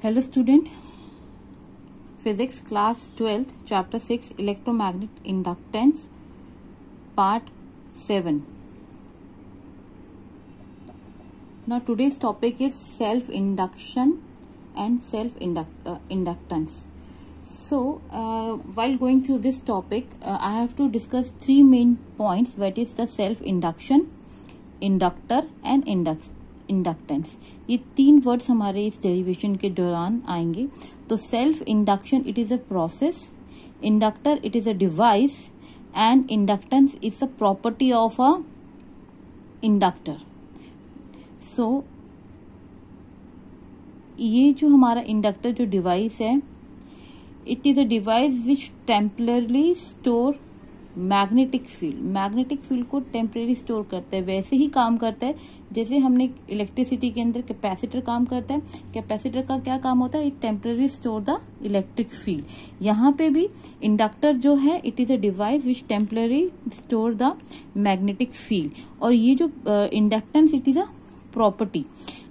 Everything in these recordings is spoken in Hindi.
Hello student, Physics class 12th chapter 6 electromagnetic inductance part 7. Now today's topic is self induction and self inductance. So while going through this topic I have to discuss three main points, that is the self induction, inductor and inductance. ये तीन वर्ड्स हमारे इस डेरिवेशन के दौरान आएंगे. तो self induction it is a process, inductor it is a device and inductance is a property of a inductor. So ये जो हमारा इंडक्टर जो डिवाइस है, it is a device which temporarily store magnetic field को टेम्परेरी स्टोर करता है. वैसे ही काम करता है जैसे हमने इलेक्ट्रिसिटी के अंदर कैपेसिटर काम करता है. कैपेसिटर का क्या काम होता है? It temporary store the electric field. यहाँ पे भी इंडक्टर जो है it is a device which temporary store the magnetic field. और ये जो inductance it is a property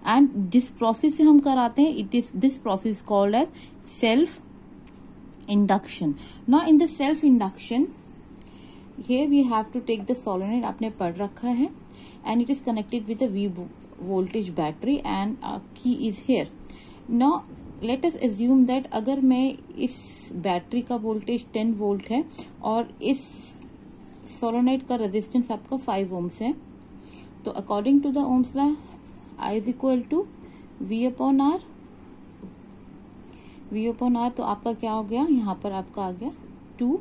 and जिस प्रोसेस से हम कराते हैं it is this process called as self induction. Now in the self induction here we have to take the solenoid, आपने पढ़ रखा है, and it is connected with a V voltage battery and a key is here. Now let us assume that अगर मैं इस बैटरी का वोल्टेज 10 वोल्ट है और इस सोलोनॉइड का रेजिस्टेंस आपका 5 ओम्स है, तो according to the ohm's law I is equal to V upon R. V upon R तो आपका क्या हो गया? यहाँ पर आपका आ गया 2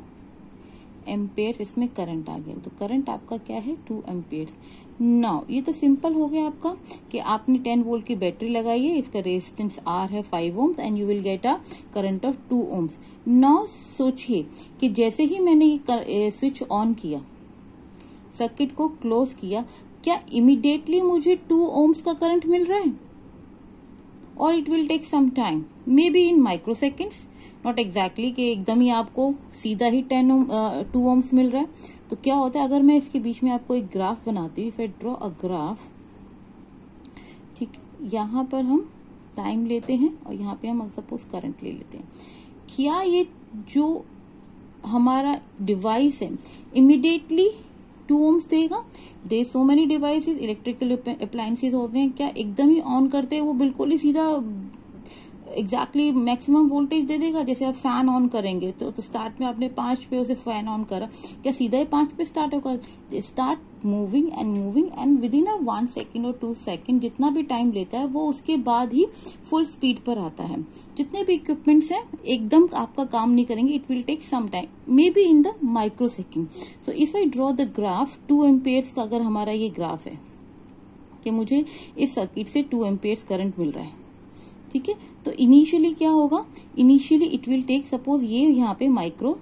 एम्पेयर्स. इसमें करंट आ गया, तो करंट आपका क्या है? 2 एम्पेयर्स. नाउ ये तो सिंपल हो गया आपका कि आपने 10 वोल्ट की बैटरी लगाई है, इसका रेजिस्टेंस R है 5 ohms and you will get a current of 2 ohms. Now सोचिए कि जैसे ही मैंने ये स्विच ऑन किया, सर्किट को क्लोज किया, क्या इमीडिएटली मुझे 2 ओम्स का करंट मिल रहा है? और it will take some time, may be in micro seconds, not exactly कि एकदम ही आपको सीधा ही 2 ओम्स मिल रहा है. तो क्या होता है, अगर मैं इसके बीच में आपको एक ग्राफ बनाती हूँ, if I draw a graph, ठीक, यहाँ पर हम टाइम लेते हैं और यहाँ पे हम सपोज करंट ले लेते हैं. क्या ये जो हमारा डिवाइस है इमीडिएटली 2 ओम्स देगा? They so many devices, electrical appliances होते हैं, क्या एकदम ही ऑन करते हैं वो बिल्कुल ही सीधा एग्जैक्टली मैक्सिमम वोल्टेज दे देगा? जैसे आप फैन ऑन करेंगे तो स्टार्ट में आपने 5 पे उसे फैन ऑन करा, क्या सीधा ही 5 पे स्टार्ट होगा? Start moving and with in 1 second और 2 सेकेंड, जितना भी टाइम लेता है वो उसके बाद ही फुल स्पीड पर आता है. जितने भी इक्विपमेंट्स हैं एकदम आपका काम नहीं करेंगे, it will take some time, may be in the micro second. So if I draw the graph 2 amperes का, अगर हमारा ये ग्राफ है कि मुझे इस सर्किट से 2 एम्पेयर्स करंट मिल रहा है, ठीक है, तो इनिशियली क्या होगा? Initially it will take, suppose ये यहाँ पे माइक्रो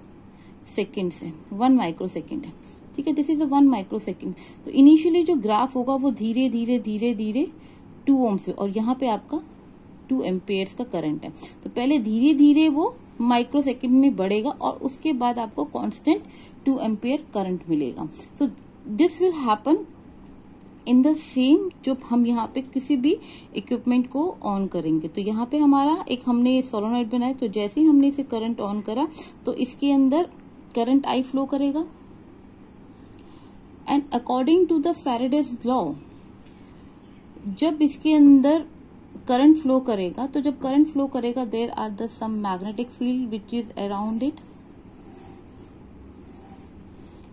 सेकेंड है, 1 माइक्रो सेकेंड है, ठीक है, दिस इज 1 माइक्रो सेकेंड. तो इनिशियली जो ग्राफ होगा वो धीरे धीरे 2 ओम्स है और यहाँ पे आपका 2 एम्पेयर्स का करंट है. तो पहले धीरे धीरे वो माइक्रो सेकेंड में बढ़ेगा और उसके बाद आपको कांस्टेंट 2 एम्पेयर करंट मिलेगा. So this will happen in the same, जब हम यहाँ पे किसी भी इक्विपमेंट को ऑन करेंगे. तो यहाँ पे हमारा एक हमने सोलोनॉइड बनाया, तो जैसे ही हमने इसे करंट ऑन करा तो इसके अंदर करंट आई फ्लो करेगा and according to the Faraday's law, जब इसके अंदर करंट फ्लो करेगा, तो जब करंट फ्लो करेगा there are the some magnetic field which is around it.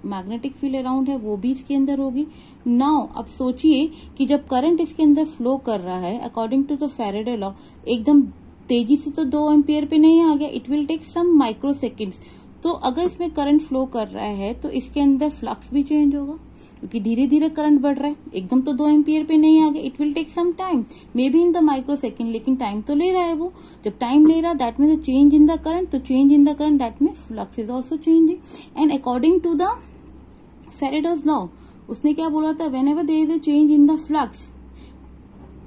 Magnetic field around है वो भी इसके अंदर होगी. नाउ अब सोचिए कि जब करंट इसके अंदर फ्लो कर रहा है according to the Faraday law, एकदम तेजी से तो 2 एम्पियर पे नहीं आ गया, it will take some micro seconds. तो अगर इसमें करंट फ्लो कर रहा है तो इसके अंदर फ्लक्स भी चेंज होगा, क्योंकि धीरे धीरे करंट बढ़ रहा है, एकदम तो 2 एम्पियर पे नहीं आ गया, it will take some time, may be in the micro second, लेकिन टाइम तो ले रहा है वो. जब टाइम ले रहा that means change in the current, तो change in the current that means flux is also changing. And according to the Faraday's law, उसने क्या बोला था? whenever there is a change in the flux,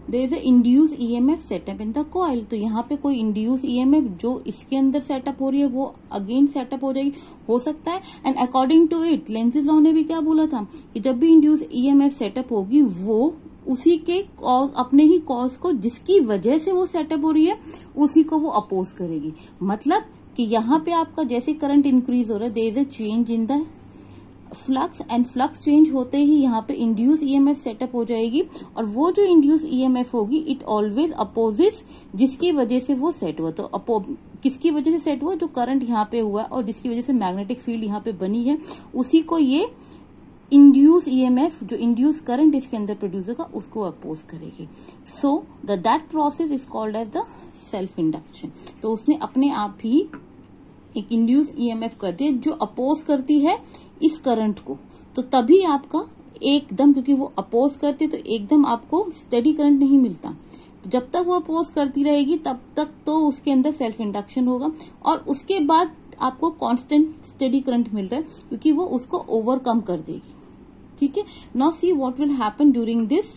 there is a induced EMF setup in the coil. तो यहाँ पे कोई induced EMF जो इसके अंदर सेटअप हो रही है वो अगेन सेटअप हो जाएगी, हो सकता है. And according to it Lenz's law ने भी क्या बोला था कि जब भी induced EMF सेटअप होगी वो उसी के कॉज, अपने ही कॉज को जिसकी वजह से वो सेटअप हो रही है उसी को वो अपोज करेगी। मतलब कि यहाँ पे आपका जैसे करंट इंक्रीज हो रहा है, there is a change in the flux, and flux change होते ही यहाँ पे इंड्यूस ईएमएफ सेटअप हो जाएगी, और वो जो इंड्यूस ईएमएफ होगी इट ऑलवेज अपोजिस जिसकी वजह से वो सेट हुआ। तो किसकी वजह से सेट हुआ? जो करंट यहाँ पे हुआ और जिसकी वजह से मैग्नेटिक फील्ड यहाँ पे बनी है, उसी को ये इंड्यूस ईएमएफ, जो इंड्यूस करंट इसके अंदर प्रोड्यूस होगा, उसको अपोज करेगी। So that process is called as the self induction. तो उसने अपने आप ही एक इंड्यूस ईएमएफ कर दिया जो अपोज करती है इस करंट को। तो तभी आपका एकदम, क्योंकि वो अपोज करती है तो एकदम आपको स्टेडी करंट नहीं मिलता। तो जब तक वो अपोज करती रहेगी तब तक तो उसके अंदर सेल्फ इंडक्शन होगा, और उसके बाद आपको कांस्टेंट स्टेडी करंट मिल रहा है क्योंकि वो उसको ओवरकम कर देगी। ठीक है, now see what will happen during this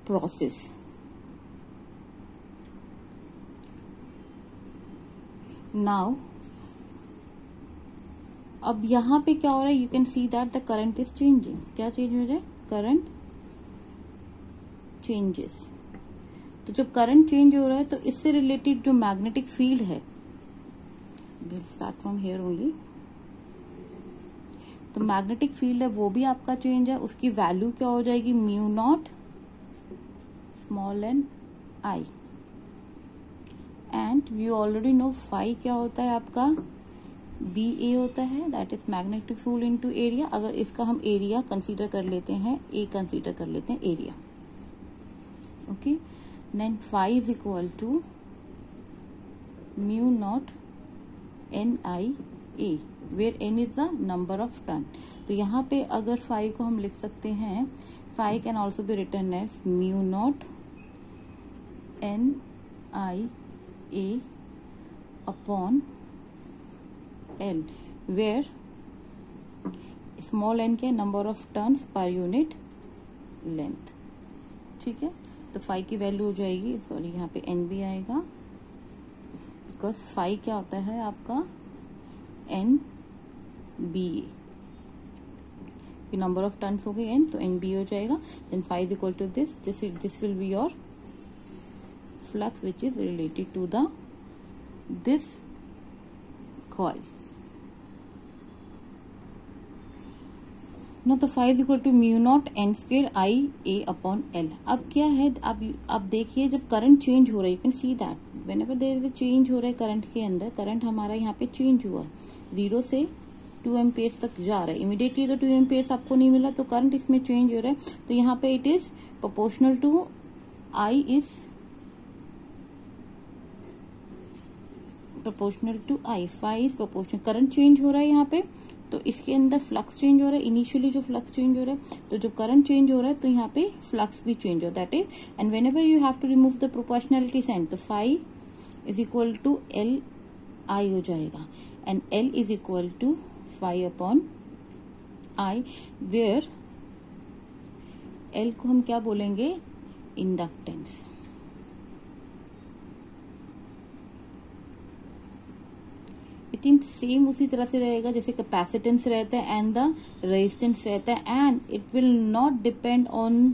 process. Now अब यहाँ पे क्या हो रहा है, you can see that the current is changing. क्या चेंज हो रहा है? Current changes. तो जब करंट चेंज हो रहा है तो इससे रिलेटेड जो मैग्नेटिक फील्ड है, will start from here only, तो मैग्नेटिक फील्ड है वो भी आपका चेंज है। उसकी वैल्यू क्या हो जाएगी? Mu naught small N I, and you already know phi क्या होता है आपका? बी ए होता है, that is magnetic field into area. अगर इसका हम एरिया कंसीडर कर लेते हैं, ए कंसीडर कर लेते हैं area, okay, then phi is equal to mu naught N I A, where N is the number of turn. तो यहाँ पे अगर फाई को हम लिख सकते हैं, phi can also be written as mu naught N I A upon L, where small n के number of turns per unit length. ठीक है, तो फाई की वैल्यू हो जाएगी, सॉरी यहाँ पे n भी आएगा, बिकॉज फाई क्या होता है आपका? n B A, number of turns हो गई n, तो n बी हो जाएगा। Then phi is equal to this will be your flux which is related to the this coil. No, तो phi is equal to mu naught N square I A upon L. अब क्या है, अब देखिए जब करंट चेंज हो रहा है, you can see that whenever there is a change हो रहा है करंट के अंदर, करंट हमारा यहाँ पे चेंज हुआ 0 से 2 एम्पियर्स तक जा रहा है। इमीडिएटली तो 2 एम्पियर्स आपको नहीं मिला, तो करंट इसमें चेंज हो रहा है, तो यहाँ पे it is proportional to I is proportional to I, phi is proportional, current change हो रहा है यहाँ पे, तो इसके अंदर फ्लक्स चेंज हो रहा है। इनिशियली जो फ्लक्स चेंज हो रहा है, तो जब करंट चेंज हो रहा है तो यहाँ पे फ्लक्स भी चेंज हो, that is, and whenever you have to remove the proportionality sign, तो phi is equal to L I हो जाएगा, and L is equal to phi upon I, where L को हम क्या बोलेंगे? इंडक्टेंस। इट इन सेम उसी तरह से रहेगा जैसे कैपेसिटेंस रहता है एंड द रेजिस्टेंस रहता है, and it will not depend on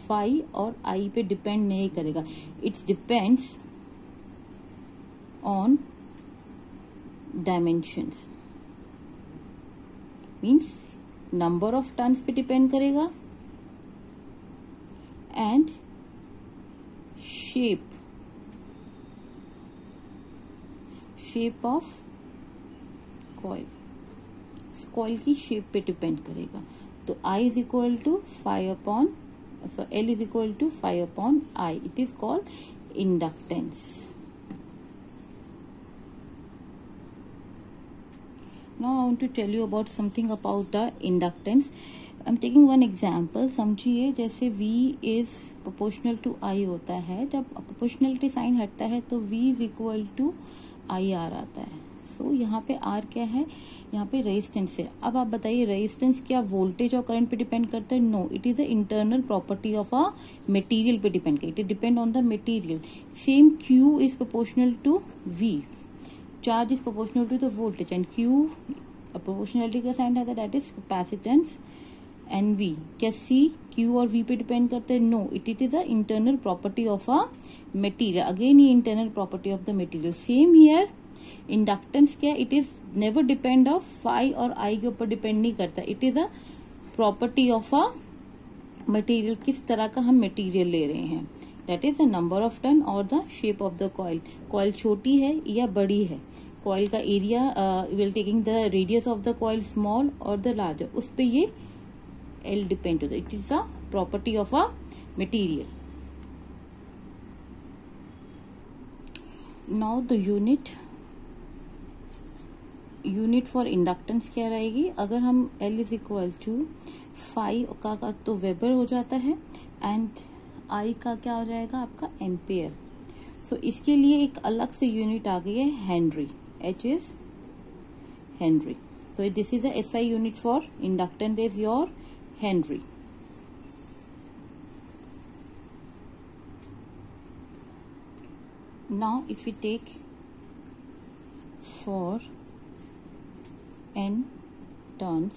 phi और आई पे डिपेंड नहीं करेगा, it's depends on dimensions, means number of turns पे डिपेंड करेगा एंड शेप ऑफ कॉइल की शेप पे डिपेंड करेगा। तो I is equal to phi upon, L is equal to phi upon I, it is called inductance. Now I want to tell you about something about the inductance. I'm taking one example. समझिए जैसे V is proportional to I होता है, जब proportionality साइन हटता है तो V is equal to IR आता है। सो यहाँ पे R क्या है? यहाँ पे रेजिस्टेंस है। अब आप बताइए रेजिस्टेंस क्या वोल्टेज और करंट पे डिपेंड करता है? No, it is a internal property of a material पे डिपेंड करता है, it depend on the material. Same Q is proportional to V, charge is proportional to the voltage, and Q proportionality का साइन रहता है, that is capacitance, and V, क्या सी क्यू और वी पे डिपेंड करते हैं? No, it is a internal property of a material. Again ये internal property of the material. Same here inductance क्या, it is never depend of phi और आई के ऊपर डिपेंड नहीं करता. It is a property of a material. किस तरह का हम मटेरियल ले रहे हैं, that is the number of turn और the shape of the coil. Coil छोटी है या बड़ी है, कॉइल का area will taking the radius of the coil small और द लार्जर, उस पे ये एल डिपेंड होता है. It is a property of a material. Now the unit for inductance क्या रहेगी? अगर हम L इज इक्वल टू 5 का तो वेबर हो जाता है, एंड I का क्या हो जाएगा आपका? एम्पेयर. सो इसके लिए एक अलग से यूनिट आ गई है, Henry. H is Henry. So this is a SI unit for inductance is your Henry. Now if we take for n turns,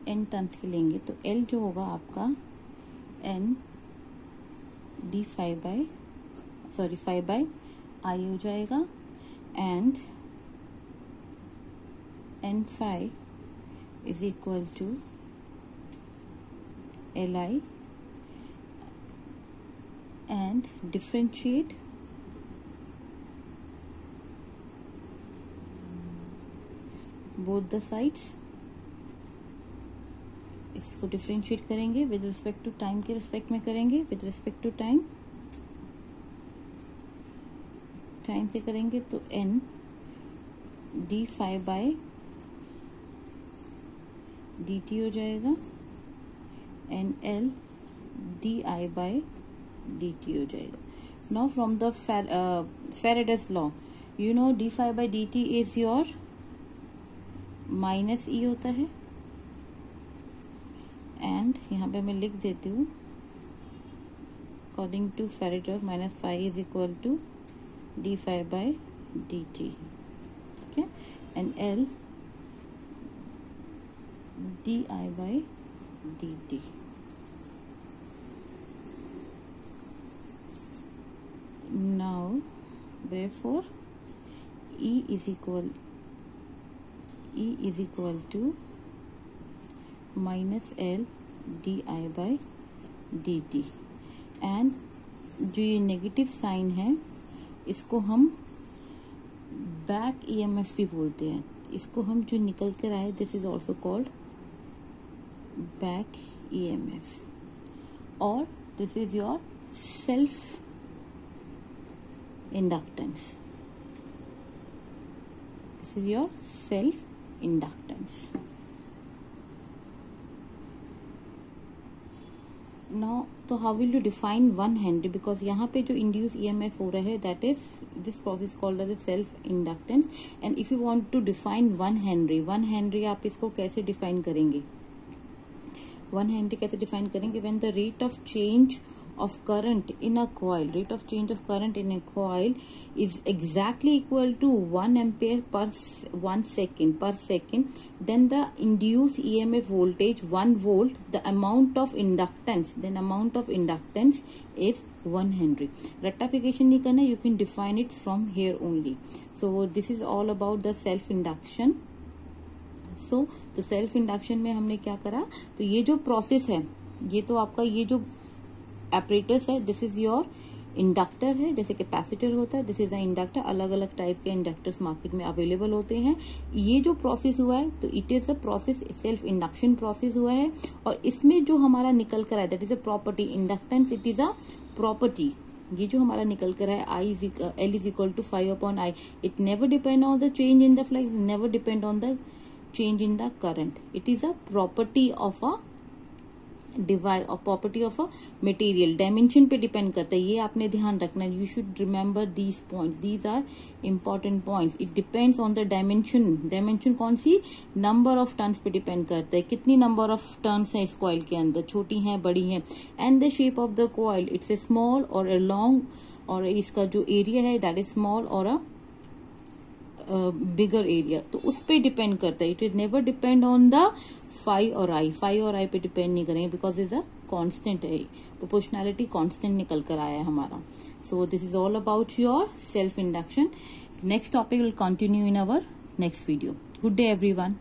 n turns के लेंगे तो L जो होगा आपका n d 5 by I हो जाएगा, and n5 is equal to Li, and differentiate both the sides. इसको डिफ्रेंशिएट करेंगे विद रिस्पेक्ट टू टाइम के रिस्पेक्ट में करेंगे, विद रिस्पेक्ट टू टाइम से करेंगे तो n d5 by dt हो जाएगा, and L di by dt हो जाएगा. Now from the Faraday's law, you know d5 by dt is your minus E होता है, एंड यहाँ पे मैं लिख देती हूँ according to Faraday -5 is equal to d5 by dt. ठीक है, and L di by dt. Now therefore E is equal to minus L di by dt. And जो ये नेगेटिव साइन है इसको हम बैक EMF भी बोलते हैं. इसको हम जो निकल कर आए, this is also called back EMF, और this is your self inductance. This is your self inductance. Now तो how will you define 1 Henry? because यहाँ पे जो induced EMF हो रहा है, that is this process called as a self inductance. and if you want to define 1 Henry आप इसको कैसे define करेंगे? 1 Henry कैसे define करेंगे? when the rate of change of current in a coil, is exactly equal to 1 ampere per 1 second, then the induced EMF voltage 1 volt, the amount of inductance is 1 Henry. Rectification नहीं करना, you can define it from here only. So this is all about the self induction. So तो self induction में हमने क्या करा, तो ये जो प्रोसेस है, ये तो आपका ये जो एपरेटस है, दिस इज योर इंडक्टर है, जैसे कैपेसिटर होता है, दिस इज अ इंडक्टर. अलग अलग टाइप के इंडक्टर्स मार्केट में अवेलेबल होते हैं. ये जो प्रोसेस हुआ है तो it is a process, self induction process हुआ है, और इसमें जो हमारा निकल कर आया that is a property. Inductance it is a property. ये जो हमारा निकल कर है L is equal to 5/I, it never depend on the change in the flux, never depend on the change in the current. It is a property of a device और property of a material. Dimension पे डिपेंड करता है, ये आपने ध्यान रखना है. You should remember these points, these are important points. It depends on the dimension कौन सी? नंबर ऑफ टर्न्स पे डिपेंड करता है, कितनी नंबर ऑफ टर्न्स है इस कॉइल के अंदर, छोटी हैं बड़ी हैं. And the shape of the coil, it's a small और ए लॉन्ग, और इसका जो एरिया है दैट इज स्मॉल और अ बिगर एरिया, तो उस पे डिपेंड करता है. It is never depend on the phi और आई. फाई और आई पे डिपेंड नहीं करेंगे बिकॉज इज अ कांस्टेंट है. प्रोपोर्शनैलिटी कांस्टेंट निकल कर आया है हमारा. So this is all about your self induction. Next topic will continue in our next video. Good day everyone.